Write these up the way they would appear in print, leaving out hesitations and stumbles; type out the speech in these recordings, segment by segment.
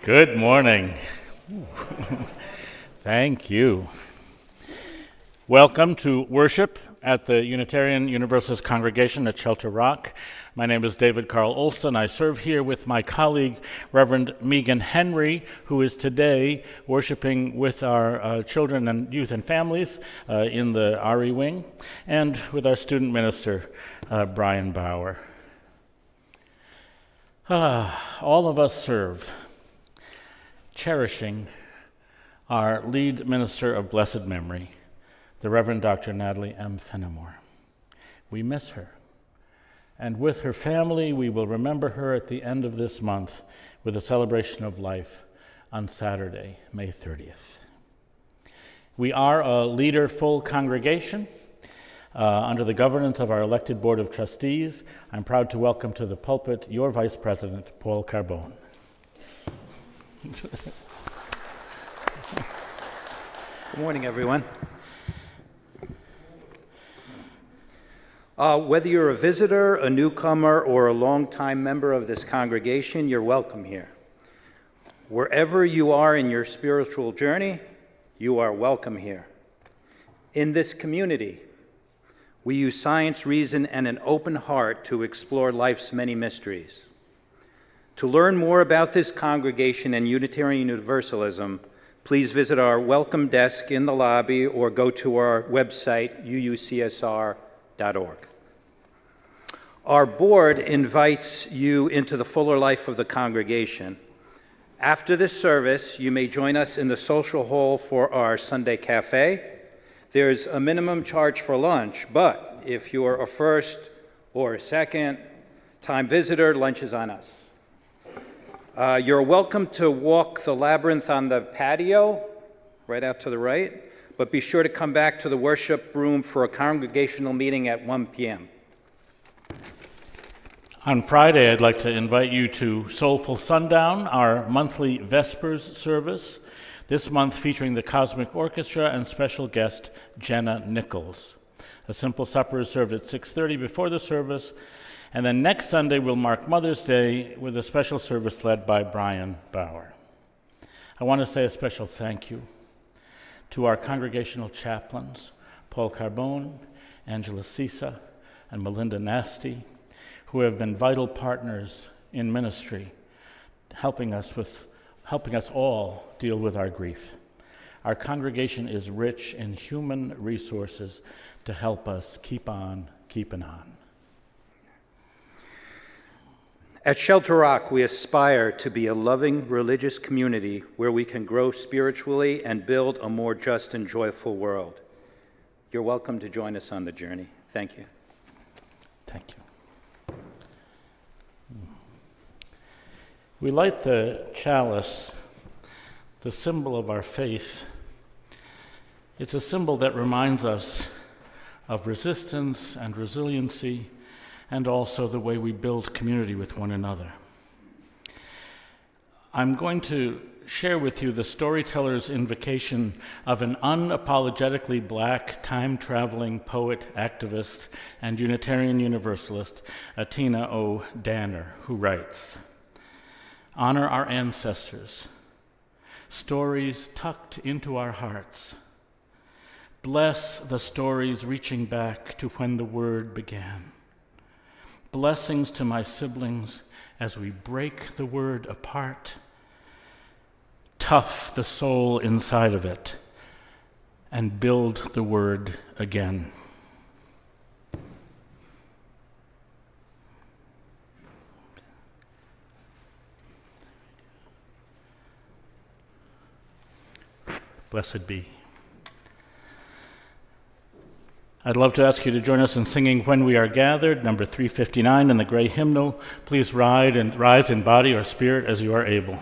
Good morning. Thank you. Welcome to worship at the Unitarian Universalist congregation at Shelter Rock. My name is David Carl Olson. I serve here with my colleague, Reverend Megan Henry, who is today worshiping with our children and youth and families in the RE wing, and with our student minister, Brian Bauer. All of us serve, cherishing our lead minister of blessed memory, the Reverend Dr. Natalie M. Fenimore. We miss her, and with her family, we will remember her at the end of this month with a celebration of life on Saturday, May 30th. We are a leader-full congregation under the governance of our elected Board of Trustees. I'm proud to welcome to the pulpit your Vice President, Paul Carbone. Good morning, everyone. Whether you're a visitor, a newcomer, or a longtime member of this congregation, you're welcome here. Wherever you are in your spiritual journey, you are welcome here. In this community, we use science, reason, and an open heart to explore life's many mysteries. To learn more about this congregation and Unitarian Universalism, please visit our welcome desk in the lobby or go to our website, UUCSR.org. Our board invites you into the fuller life of the congregation. After this service, you may join us in the social hall for our Sunday cafe. There's a minimum charge for lunch, but if you're a first or a second time visitor, lunch is on us. You're welcome to walk the labyrinth on the patio, right out to the right, but be sure to come back to the worship room for a congregational meeting at 1 p.m. On Friday, I'd like to invite you to Soulful Sundown, our monthly Vespers service, this month featuring the Cosmic Orchestra and special guest Jenna Nichols. A simple supper is served at 6:30 before the service, and then next Sunday we'll mark Mother's Day with a special service led by Brian Bauer. I want to say a special thank you to our congregational chaplains, Paul Carbone, Angela Sisa, and Melinda Nasty, who have been vital partners in ministry, helping us all deal with our grief. Our congregation is rich in human resources to help us keep on keeping on. At Shelter Rock, we aspire to be a loving religious community where we can grow spiritually and build a more just and joyful world. You're welcome to join us on the journey. Thank you. Thank you. We light the chalice, the symbol of our faith. It's a symbol that reminds us of resistance and resiliency, and also the way we build community with one another. I'm going to share with you the storyteller's invocation of an unapologetically Black time-traveling poet, activist, and Unitarian Universalist, Atina O. Danner, who writes, "Honor our ancestors, stories tucked into our hearts. Bless the stories reaching back to when the word began. Blessings to my siblings as we break the word apart. Tough the soul inside of it and build the word again." Blessed be. I'd love to ask you to join us in singing When We Are Gathered, number 359 in the gray hymnal. Please rise in body or spirit as you are able.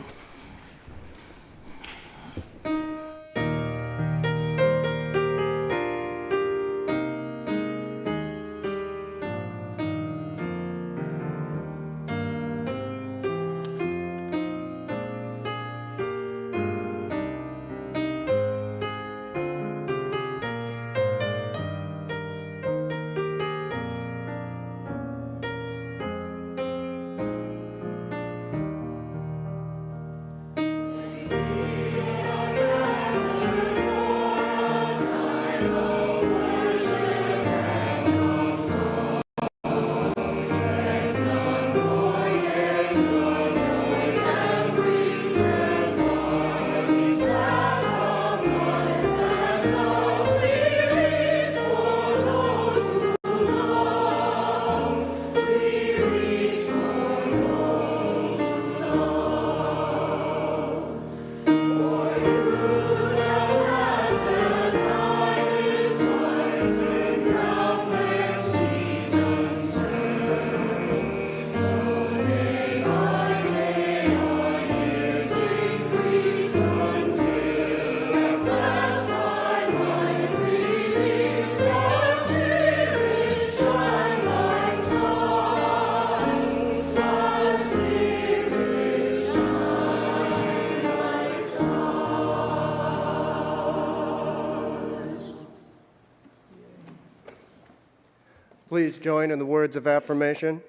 Please join in the words of affirmation.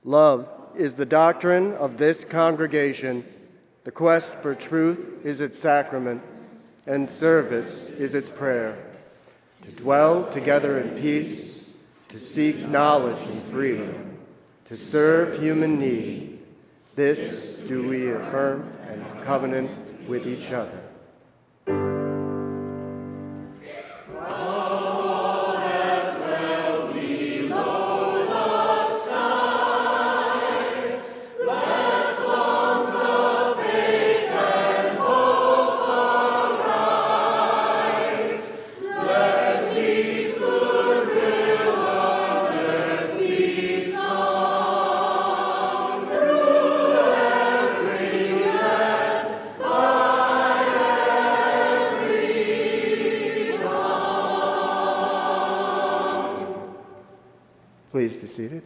Love is the doctrine of this congregation. The quest for truth is its sacrament, and service is its prayer. To dwell together in peace, to seek knowledge and freedom, to serve human need. This do we affirm and covenant with each other. Please be seated.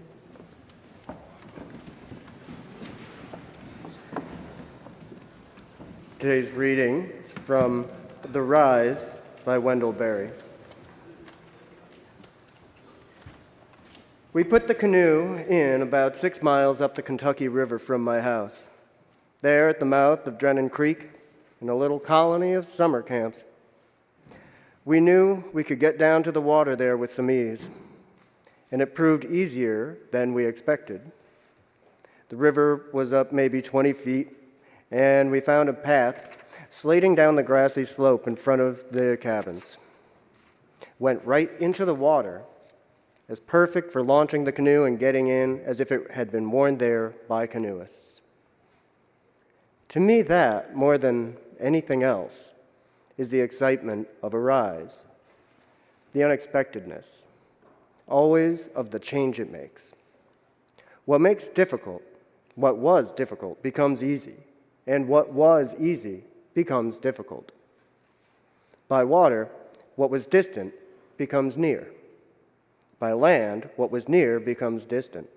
Today's reading is from The Rise by Wendell Berry. We put the canoe in about 6 miles up the Kentucky River from my house. There at the mouth of Drennan Creek, in a little colony of summer camps. We knew we could get down to the water there with some ease, and it proved easier than we expected. The river was up maybe 20 feet, and we found a path slating down the grassy slope in front of the cabins. Went right into the water, as perfect for launching the canoe and getting in as if it had been worn there by canoeists. To me, that, more than anything else, is the excitement of a rise, the unexpectedness, always of the change it makes. What was difficult becomes easy, and what was easy becomes difficult. By water, what was distant becomes near. By land, what was near becomes distant.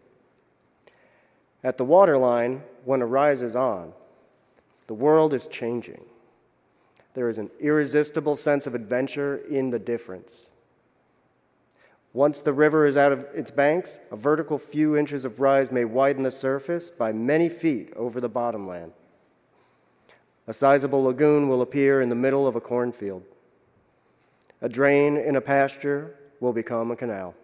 At the waterline, when a rise is on, the world is changing. There is an irresistible sense of adventure in the difference. Once the river is out of its banks, a vertical few inches of rise may widen the surface by many feet over the bottomland. A sizable lagoon will appear in the middle of a cornfield. A drain in a pasture will become a canal.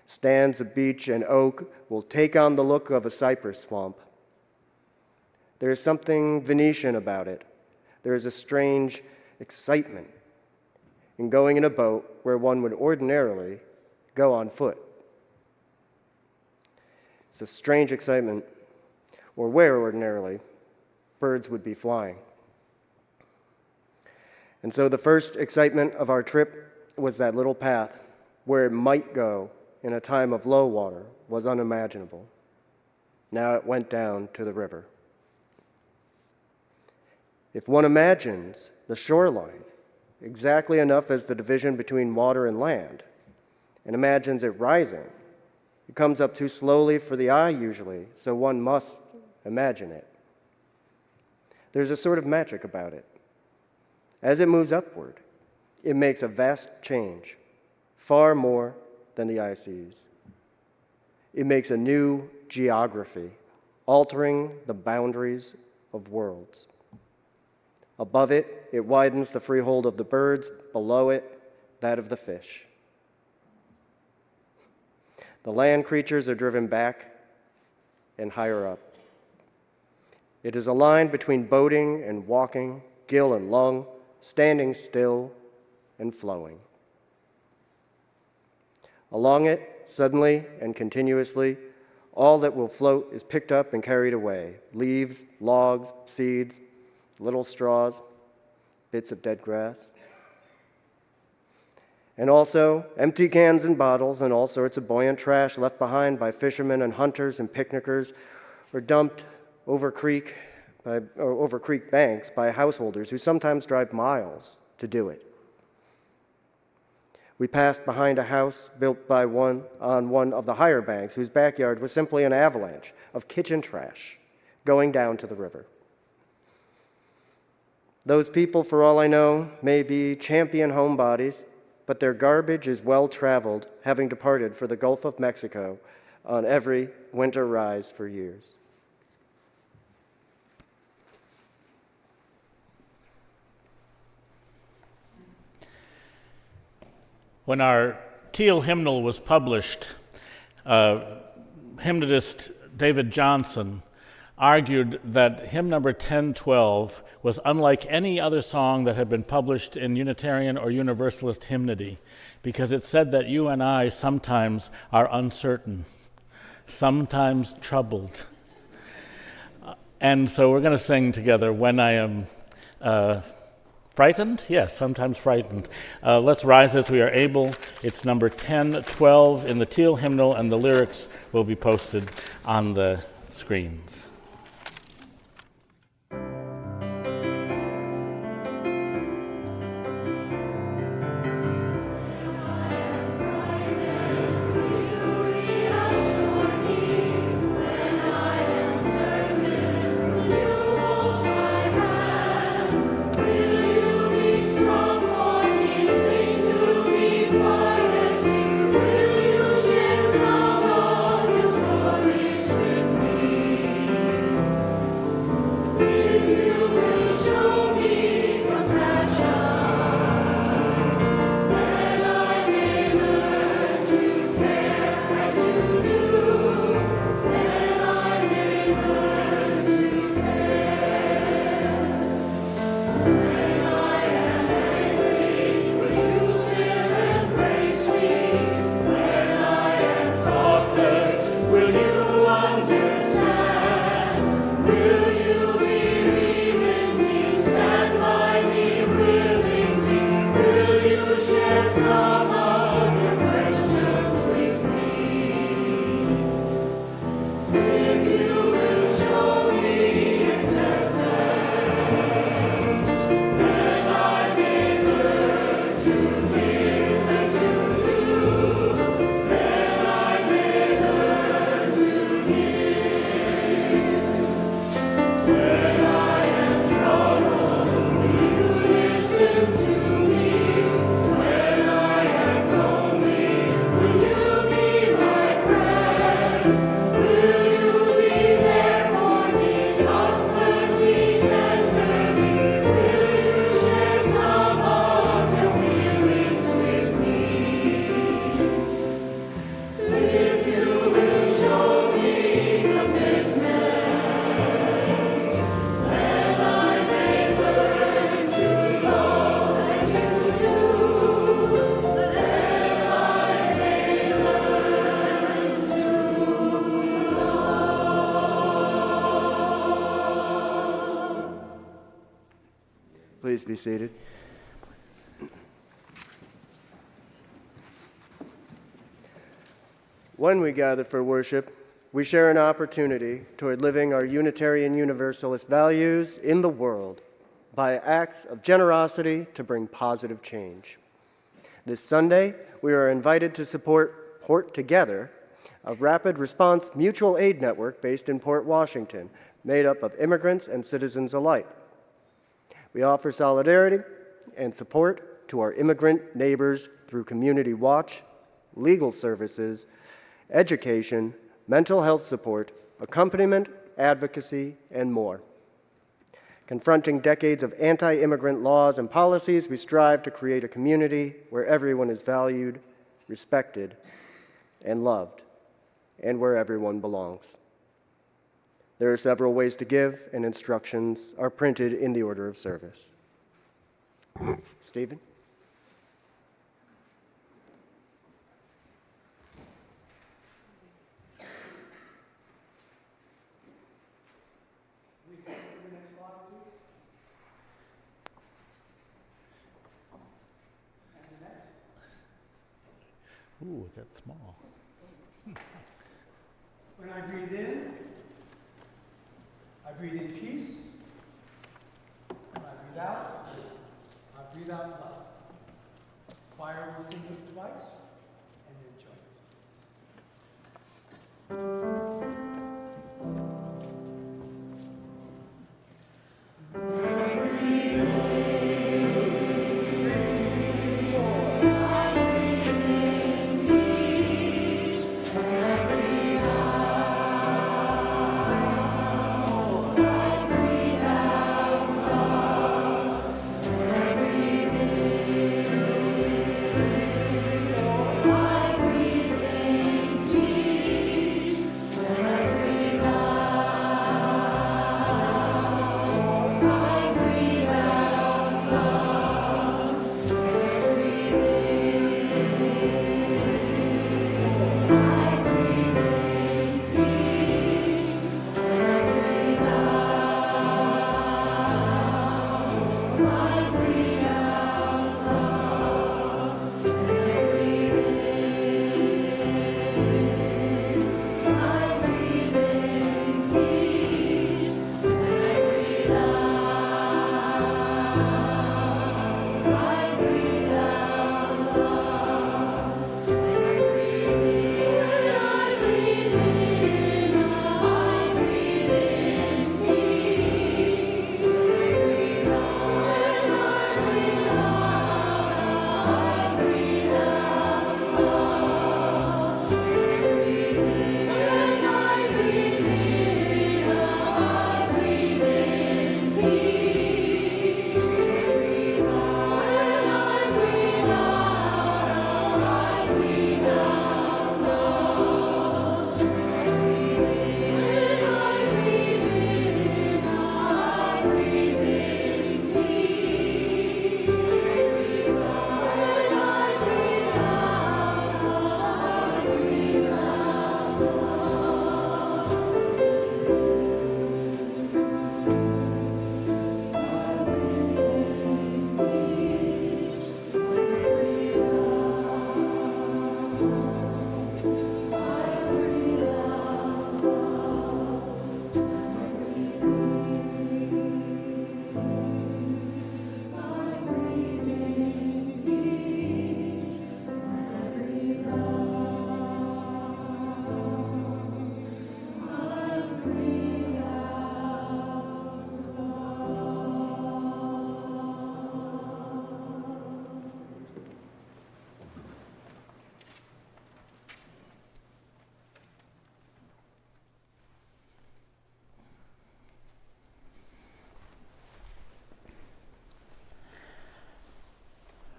Stands of beech and oak will take on the look of a cypress swamp. There is something Venetian about it. There is a strange excitement in going in a boat where one would ordinarily go on foot. It's a strange excitement, or where ordinarily birds would be flying. And so the first excitement of our trip was that little path where it might go in a time of low water was unimaginable. Now it went down to the river. If one imagines the shoreline exactly enough as the division between water and land, and imagines it rising, it comes up too slowly for the eye usually, so one must imagine it. There's a sort of magic about it. As it moves upward, it makes a vast change, far more than the eye sees. It makes a new geography, altering the boundaries of worlds. Above it, it widens the freehold of the birds. Below it, that of the fish. The land creatures are driven back and higher up. It is a line between boating and walking, gill and lung, standing still and flowing. Along it, suddenly and continuously, all that will float is picked up and carried away. Leaves, logs, seeds, little straws, bits of dead grass. And also empty cans and bottles and all sorts of buoyant trash left behind by fishermen and hunters and picnickers, or dumped over creek banks by householders who sometimes drive miles to do it. We passed behind a house built by on one of the higher banks whose backyard was simply an avalanche of kitchen trash going down to the river. Those people, for all I know, may be champion homebodies, but their garbage is well traveled, having departed for the Gulf of Mexico on every winter rise for years. When our teal hymnal was published, hymnodist David Johnson argued that hymn number 1012 was unlike any other song that had been published in Unitarian or Universalist hymnody, because it said that you and I sometimes are uncertain, sometimes troubled. And so we're going to sing together, When I Am Frightened? Yes, sometimes frightened. Let's rise as we are able. It's number 1012 in the teal hymnal, and the lyrics will be posted on the screens. Please be seated. When we gather for worship, we share an opportunity toward living our Unitarian Universalist values in the world by acts of generosity to bring positive change. This Sunday, we are invited to support Port Together, a rapid response mutual aid network based in Port Washington, made up of immigrants and citizens alike. We offer solidarity and support to our immigrant neighbors through community watch, legal services, education, mental health support, accompaniment, advocacy, and more. Confronting decades of anti-immigrant laws and policies, we strive to create a community where everyone is valued, respected, and loved, and where everyone belongs. There are several ways to give, and instructions are printed in the order of service. Stephen? Ooh, it got small. When I breathe in, I breathe in peace. When I breathe out love. Choir will sing it twice, and then join us, please. I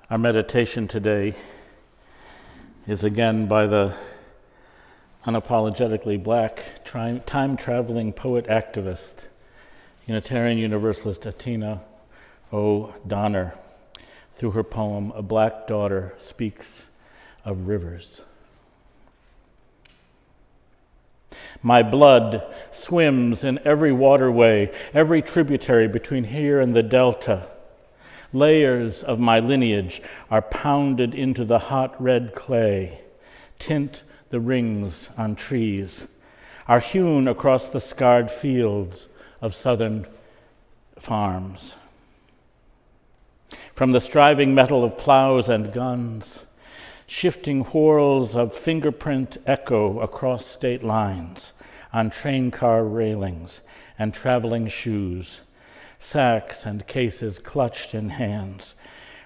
Our meditation today is again by the unapologetically black time-traveling poet-activist, Unitarian Universalist Atina O. Donner, through her poem, A Black Daughter Speaks of Rivers. My blood swims in every waterway, every tributary between here and the delta. Layers of my lineage are pounded into the hot red clay, tint the rings on trees, are hewn across the scarred fields of southern farms. From the striving metal of plows and guns, shifting whorls of fingerprint echo across state lines, on train car railings and traveling shoes, sacks and cases clutched in hands,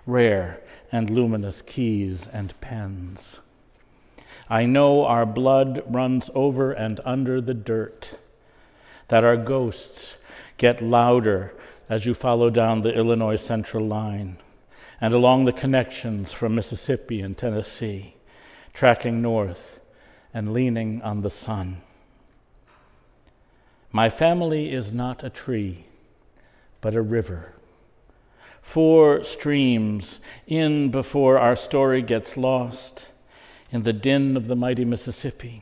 rare and luminous keys and pens. I know our blood runs over and under the dirt, that our ghosts get louder as you follow down the Illinois Central line and along the connections from Mississippi and Tennessee, tracking north and leaning on the sun. My family is not a tree, but a river. 4 streams in before our story gets lost in the din of the mighty Mississippi,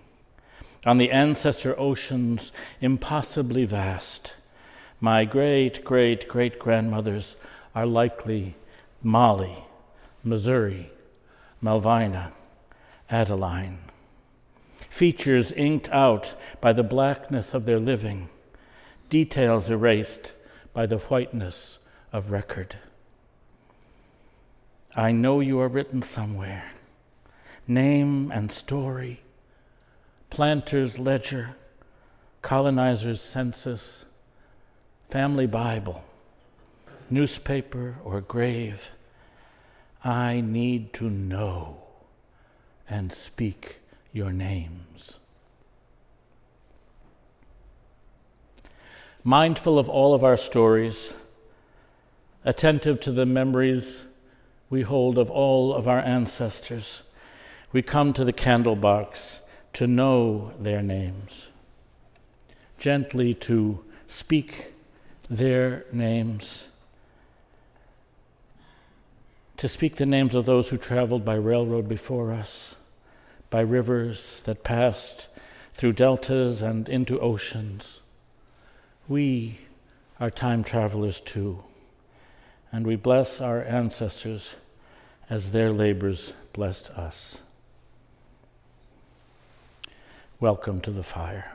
on the ancestor oceans impossibly vast. My great-great-great-grandmothers are likely Molly, Missouri, Malvina, Adeline. Features inked out by the blackness of their living, details erased by the whiteness of record. I know you are written somewhere, name and story, planter's ledger, colonizer's census, family Bible, newspaper or grave. I need to know and speak your names. Mindful of all of our stories, attentive to the memories we hold of all of our ancestors, we come to the candle box to know their names, gently to speak their names, to speak the names of those who traveled by railroad before us, by rivers that passed through deltas and into oceans. We are time travelers too, and we bless our ancestors as their labors blessed us. Welcome to the fire.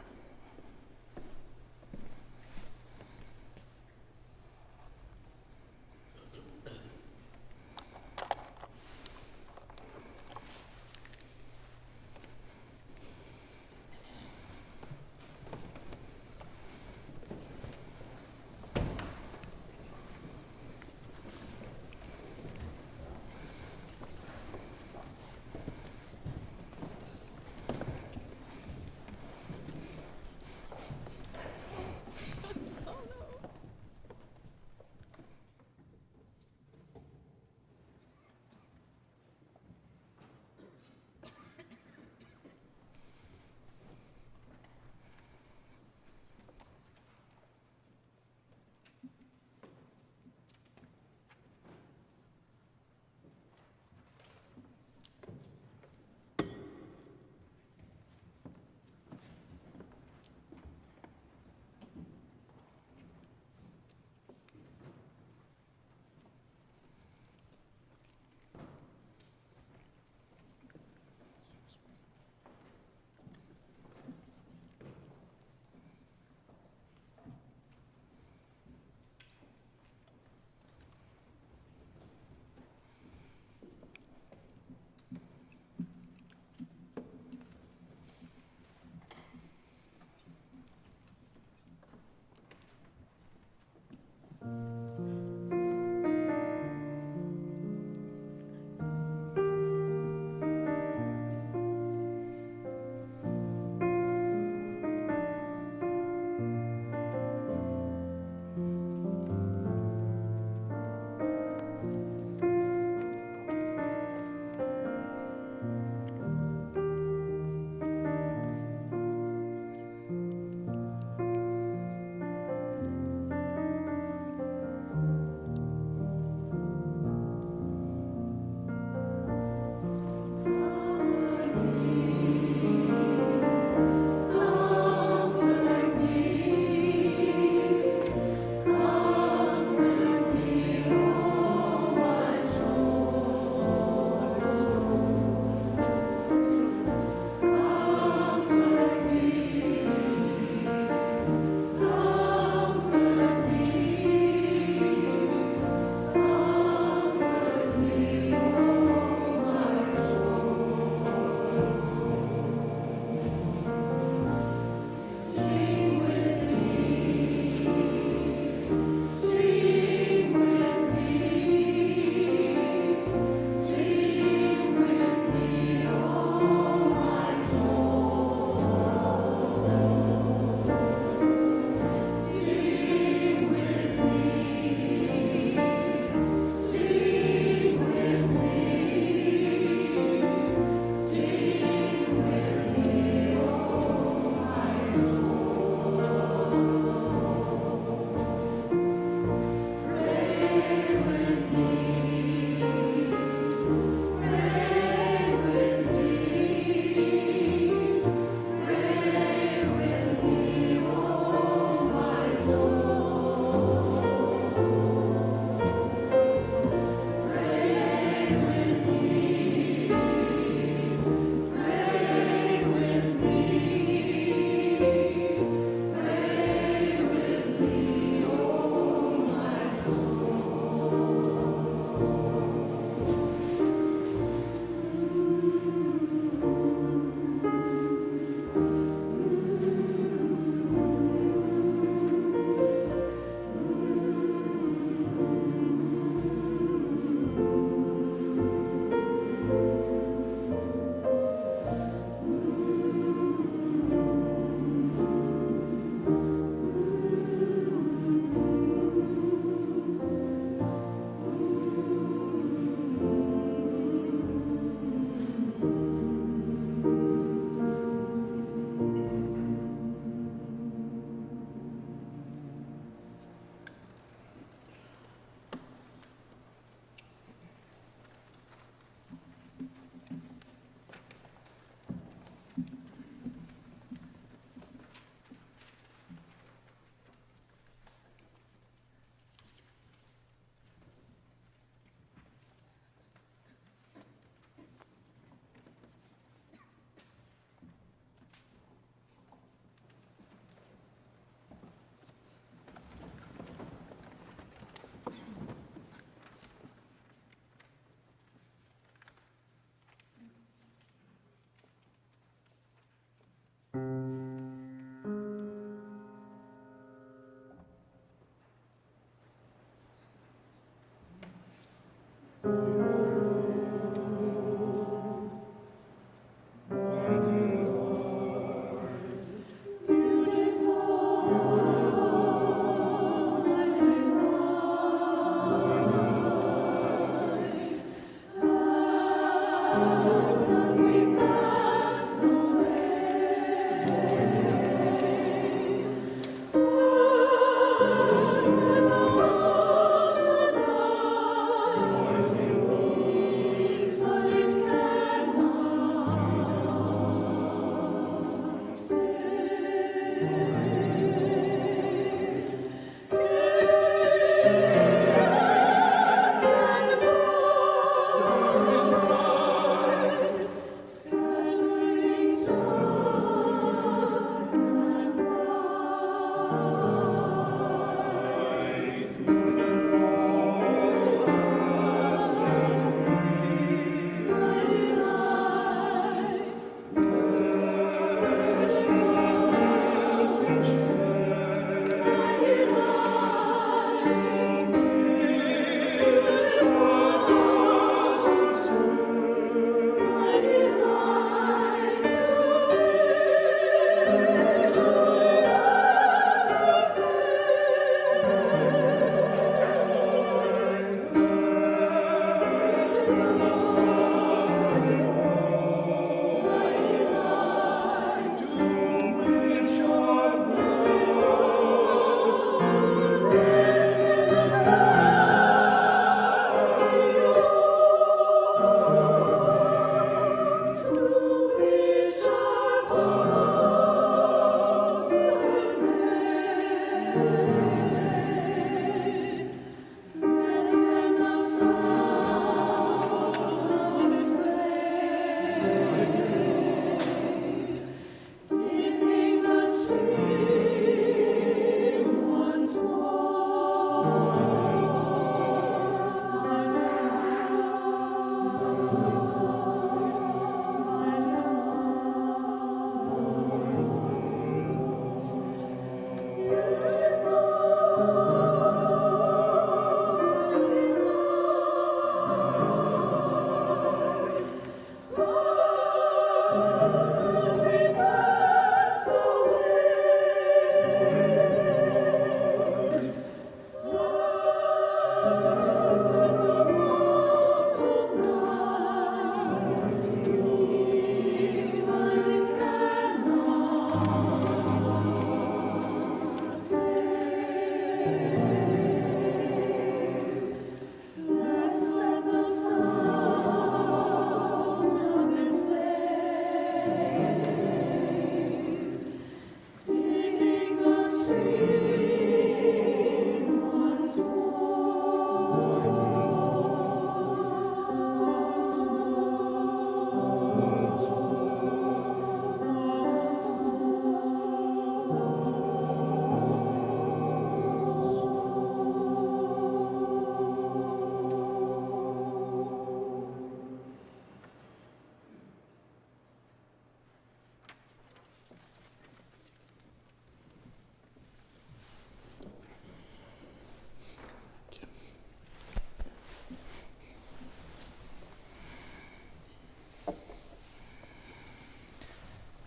I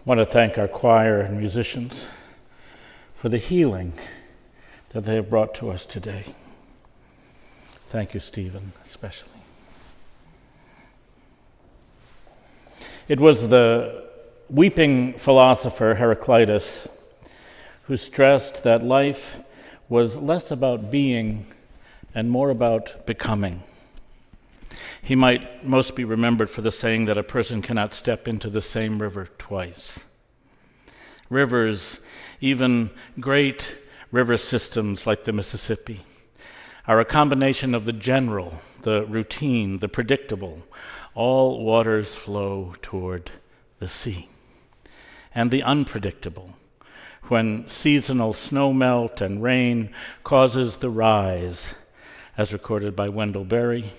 want to thank our choir and musicians for the healing that they have brought to us today. Thank you, Stephen, especially. It was the weeping philosopher Heraclitus who stressed that life was less about being and more about becoming. He might most be remembered for the saying that a person cannot step into the same river twice. Rivers, even great river systems like the Mississippi, are a combination of the general, the routine, the predictable. All waters flow toward the sea. And the unpredictable, when seasonal snowmelt and rain causes the rise, as recorded by Wendell Berry,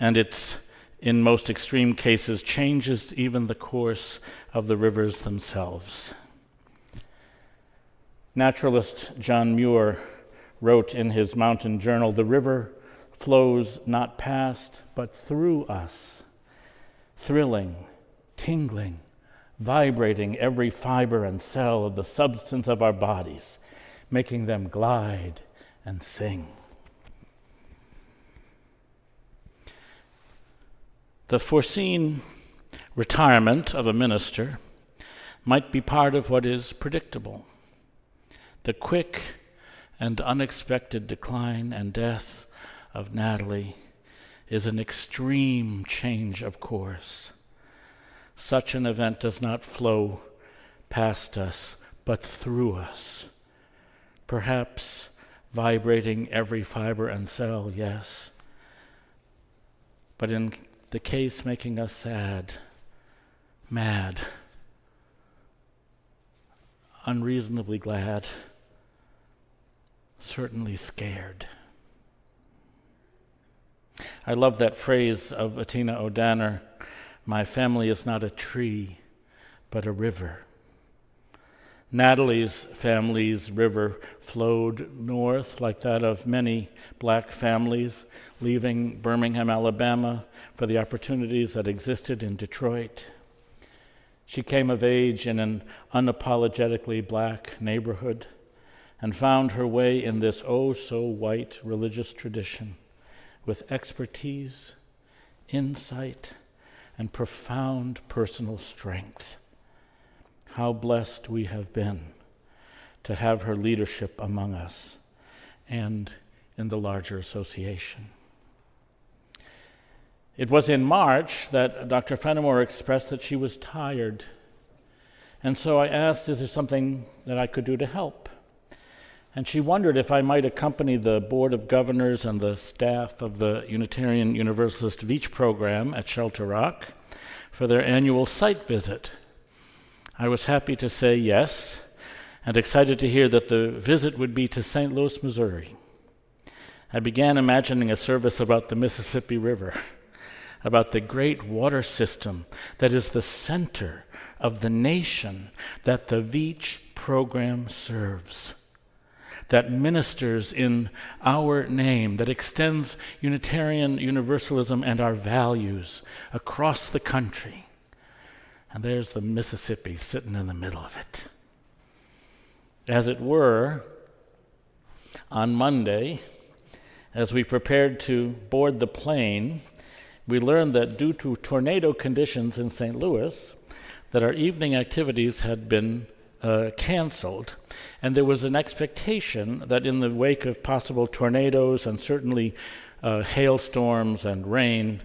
and it's, in most extreme cases, changes even the course of the rivers themselves. Naturalist John Muir wrote in his mountain journal, "The river flows not past, but through us, thrilling, tingling, vibrating every fiber and cell of the substance of our bodies, making them glide and sing. The foreseen retirement of a minister might be part of what is predictable. The quick and unexpected decline and death of Natalie is an extreme change of course. Such an event does not flow past us, but through us. Perhaps vibrating every fiber and cell, yes, but in the case making us sad, mad, unreasonably glad, certainly scared. I love that phrase of Atina O'Danner, "My family is not a tree, but a river." Natalie's family's river flowed north like that of many black families, leaving Birmingham, Alabama, for the opportunities that existed in Detroit. She came of age in an unapologetically black neighborhood and found her way in this oh-so-white religious tradition with expertise, insight, and profound personal strength. How blessed we have been to have her leadership among us and in the larger association. It was in March that Dr. Fenimore expressed that she was tired. And so I asked, is there something that I could do to help? And she wondered if I might accompany the Board of Governors and the staff of the Unitarian Universalist Beach program at Shelter Rock for their annual site visit. I was happy to say yes, and excited to hear that the visit would be to St. Louis, Missouri. I began imagining a service about the Mississippi River, about the great water system that is the center of the nation that the Beach program serves, that ministers in our name, that extends Unitarian Universalism and our values across the country. And there's the Mississippi sitting in the middle of it. As it were, on Monday, as we prepared to board the plane, we learned that due to tornado conditions in St. Louis, that our evening activities had been canceled, and there was an expectation that in the wake of possible tornadoes and certainly hailstorms and rain,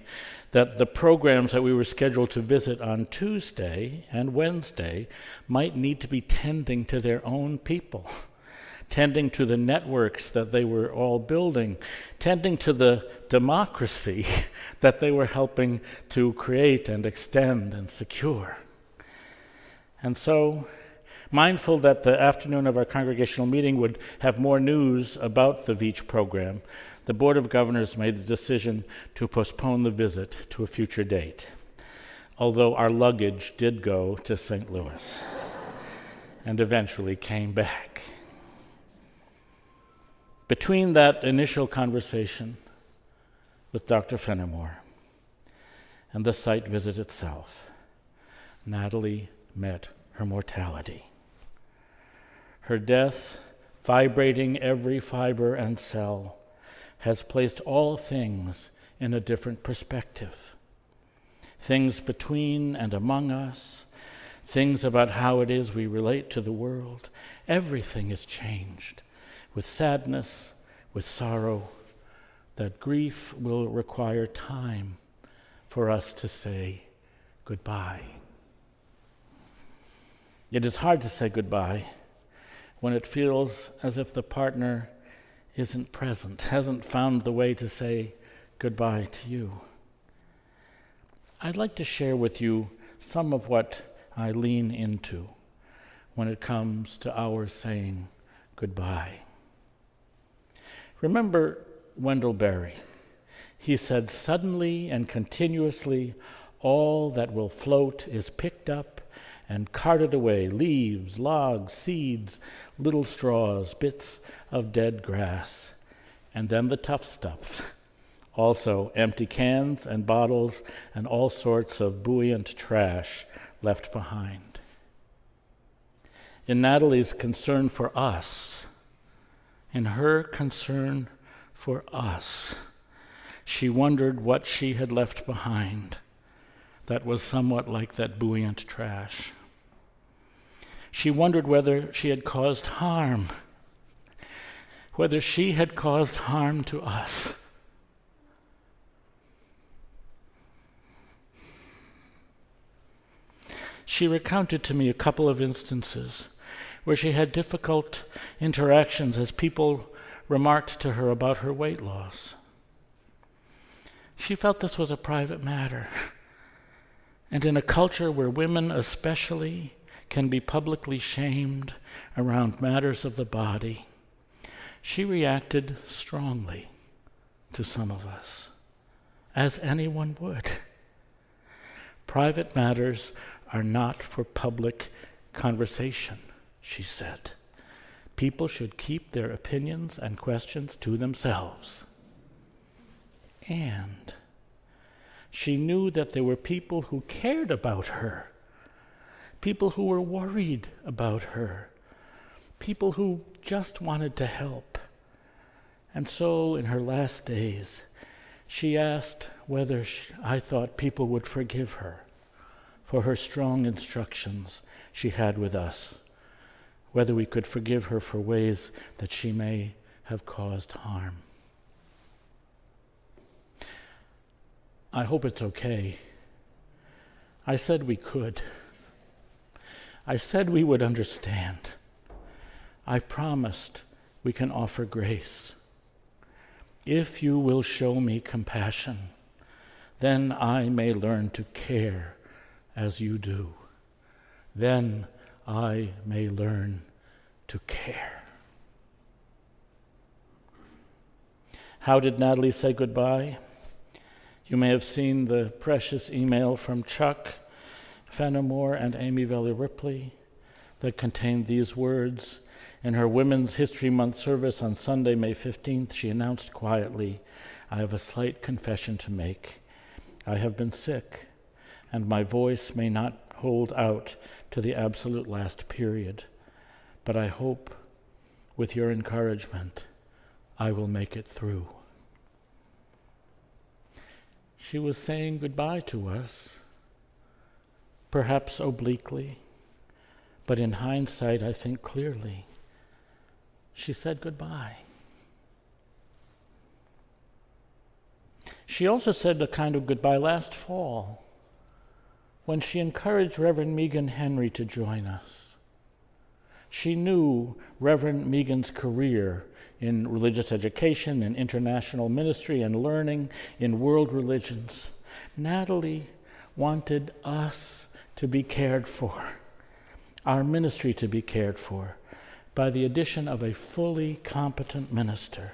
that the programs that we were scheduled to visit on Tuesday and Wednesday might need to be tending to their own people, tending to the networks that they were all building, tending to the democracy that they were helping to create and extend and secure. And so, mindful that the afternoon of our congregational meeting would have more news about the Beach program, the Board of Governors made the decision to postpone the visit to a future date, although our luggage did go to St. Louis and eventually came back. Between that initial conversation with Dr. Fenimore and the site visit itself, Natalie met her mortality. Her death, vibrating every fiber and cell, has placed all things in a different perspective. Things between and among us, things about how it is we relate to the world, everything is changed with sadness, with sorrow, that grief will require time for us to say goodbye. It is hard to say goodbye when it feels as if the partner isn't present, hasn't found the way to say goodbye to you. I'd like to share with you some of what I lean into when it comes to our saying goodbye. Remember Wendell Berry. He said, "Suddenly and continuously, all that will float is picked up and carted away, leaves, logs, seeds, little straws, bits of dead grass, and then the tough stuff, Also, empty cans and bottles and all sorts of buoyant trash left behind. In Natalie's concern for us, in her concern for us, she wondered what she had left behind that was somewhat like that buoyant trash. She wondered whether she had caused harm, whether she had caused harm to us. She recounted to me a couple of instances where she had difficult interactions as people remarked to her about her weight loss. She felt this was a private matter. And in a culture where women especially can be publicly shamed around matters of the body, she reacted strongly to some of us, as anyone would. Private matters are not for public conversation, she said. People should keep their opinions and questions to themselves. And she knew that there were people who cared about her, people who were worried about her, people who just wanted to help. And so in her last days, she asked whether I thought people would forgive her for her strong instructions she had with us, whether we could forgive her for ways that she may have caused harm. I hope it's okay. I said we could. I said we would understand. I promised we can offer grace. If you will show me compassion, then I may learn to care as you do. Then I may learn to care. How did Natalie say goodbye? You may have seen the precious email from Chuck Fenimore and Amy Valley Ripley that contained these words. In her Women's History Month service on Sunday, May 15th, she announced quietly, "I have a slight confession to make. I have been sick, and my voice may not hold out to the absolute last period, but I hope, with your encouragement, I will make it through." She was saying goodbye to us, perhaps obliquely, but in hindsight, I think clearly. She said goodbye. She also said a kind of goodbye last fall when she encouraged Reverend Megan Henry to join us. She knew Reverend Megan's career in religious education, in international ministry and learning, in world religions. Natalie wanted us to be cared for, our ministry to be cared for, by the addition of a fully competent minister,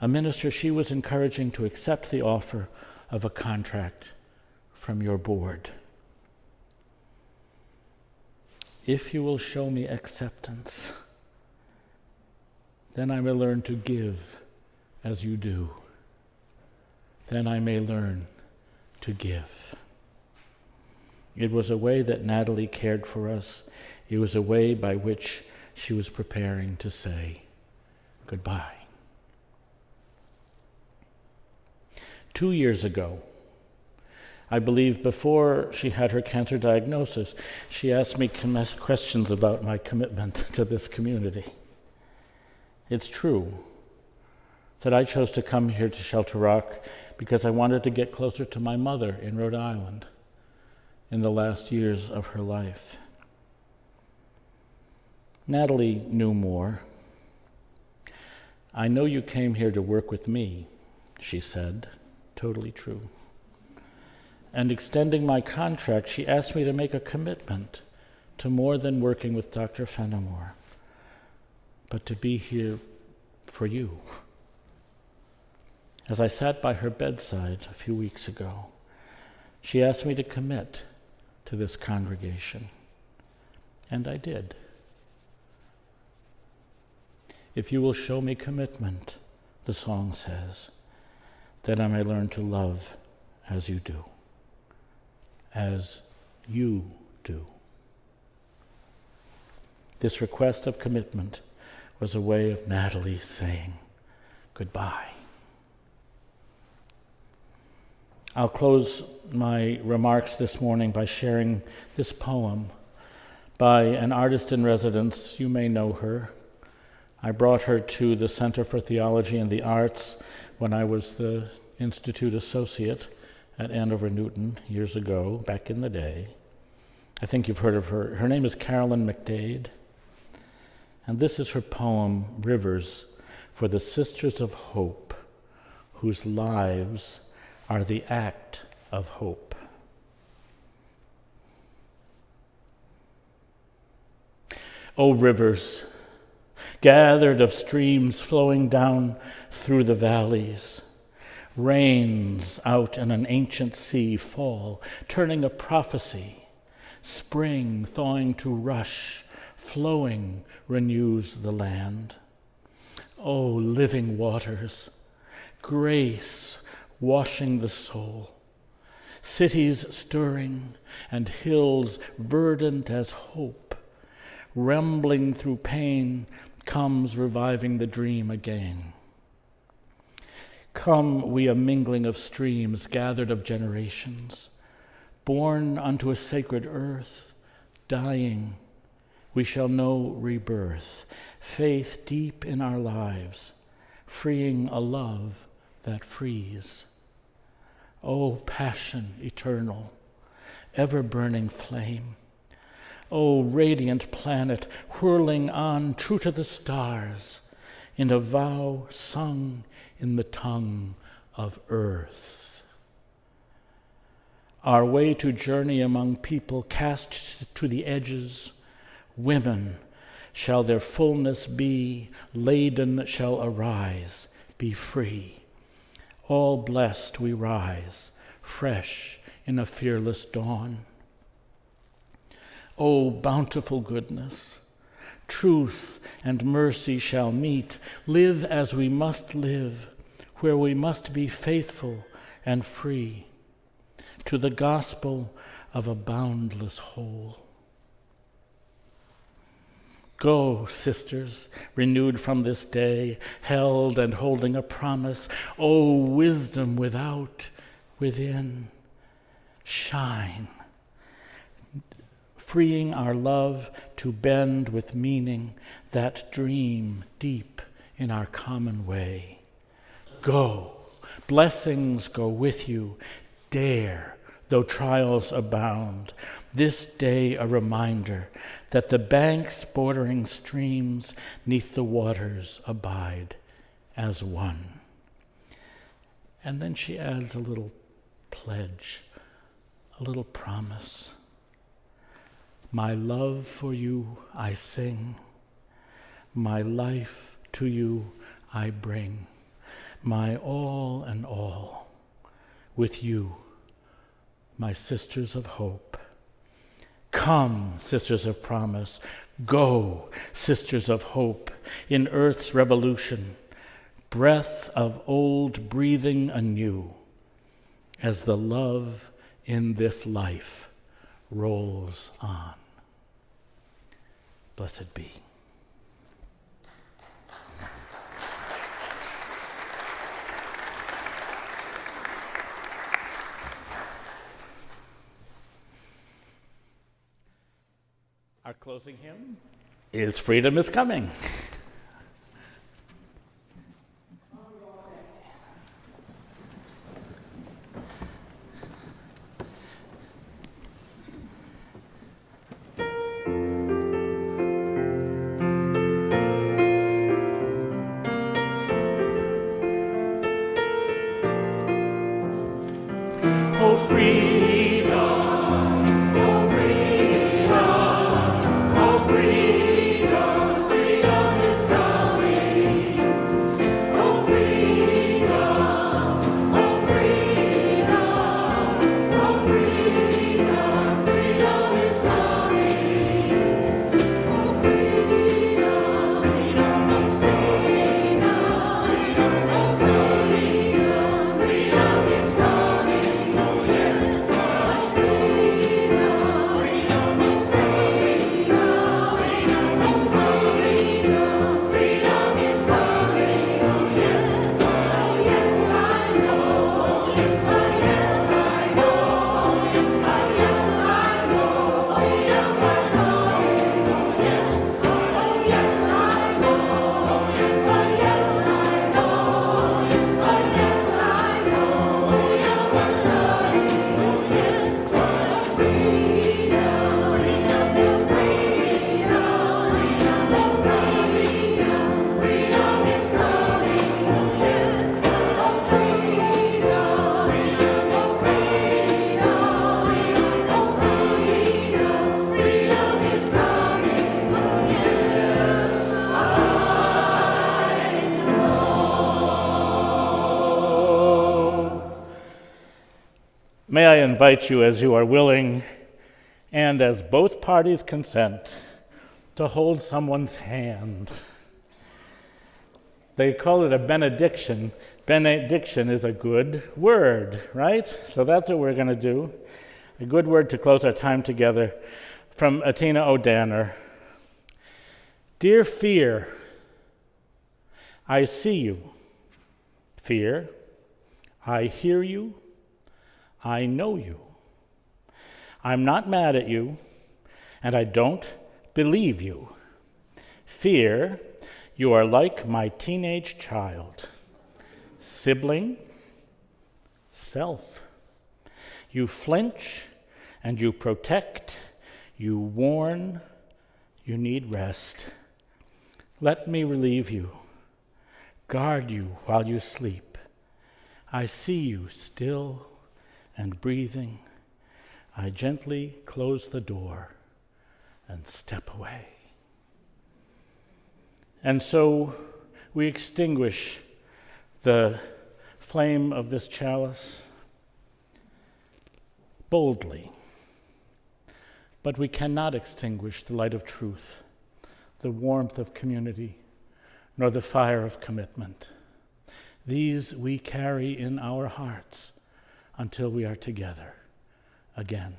a minister she was encouraging to accept the offer of a contract from your board. If you will show me acceptance, then I may learn to give as you do. Then I may learn to give. It was a way that Natalie cared for us. It was a way by which she was preparing to say goodbye. 2 years ago, I believe before she had her cancer diagnosis, she asked me questions about my commitment to this community. It's true that I chose to come here to Shelter Rock because I wanted to get closer to my mother in Rhode Island in the last years of her life. Natalie knew more. "I know you came here to work with me," she said. Totally true. And extending my contract, she asked me to make a commitment to more than working with Dr. Fenimore, but to be here for you. As I sat by her bedside a few weeks ago, she asked me to commit to this congregation, and I did. If you will show me commitment, the song says, that I may learn to love as you do. As you do. This request of commitment was a way of Natalie saying goodbye. I'll close my remarks this morning by sharing this poem by an artist in residence. You may know her. I brought her to the Center for Theology and the Arts when I was the Institute Associate at Andover Newton years ago, back in the day. I think you've heard of her. Her name is Carolyn McDade. And this is her poem, Rivers, for the Sisters of Hope, whose lives are the act of hope. O rivers, gathered of streams flowing down through the valleys, rains out in an ancient sea fall, turning a prophecy, spring thawing to rush, flowing renews the land. O living waters, grace washing the soul, cities stirring and hills verdant as hope, rambling through pain comes reviving the dream again. Come, we a mingling of streams gathered of generations, born unto a sacred earth, dying, we shall know rebirth, faith deep in our lives, freeing a love that frees. O passion eternal, ever-burning flame, O radiant planet, whirling on true to the stars, in a vow sung in the tongue of earth. Our way to journey among people cast to the edges, women shall their fullness be, laden shall arise, be free. All blessed we rise, fresh in a fearless dawn. O bountiful goodness, truth and mercy shall meet, live as we must live, where we must be faithful and free, to the gospel of a boundless whole. Go, sisters, renewed from this day, held and holding a promise. O wisdom without, within, shine, freeing our love to bend with meaning that dream deep in our common way. Go, blessings go with you, dare, though trials abound, this day a reminder that the banks bordering streams neath the waters abide as one. And then she adds a little pledge, a little promise. My love for you I sing, my life to you I bring, my all and all, with you, my sisters of hope. Come, sisters of promise, go, sisters of hope, in earth's revolution, breath of old breathing anew, as the love in this life rolls on. Blessed be. Our closing hymn is Freedom is Coming. Oh, freedom, oh, freedom, oh, freedom, freedom is May I invite you, as you are willing, and as both parties consent, to hold someone's hand. They call it a benediction. Benediction is a good word, right? So that's what we're going to do. A good word to close our time together from Atina O'Danner. Dear fear, I see you. Fear, I hear you. I know you. I'm not mad at you, and I don't believe you. Fear, you are like my teenage child. Sibling, self. You flinch and you protect, you warn, you need rest. Let me relieve you, guard you while you sleep. I see you still and breathing. I gently close the door and step away. And so we extinguish the flame of this chalice boldly, but we cannot extinguish the light of truth, the warmth of community, nor the fire of commitment. These we carry in our hearts until we are together again.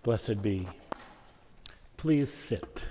Blessed be. Please sit.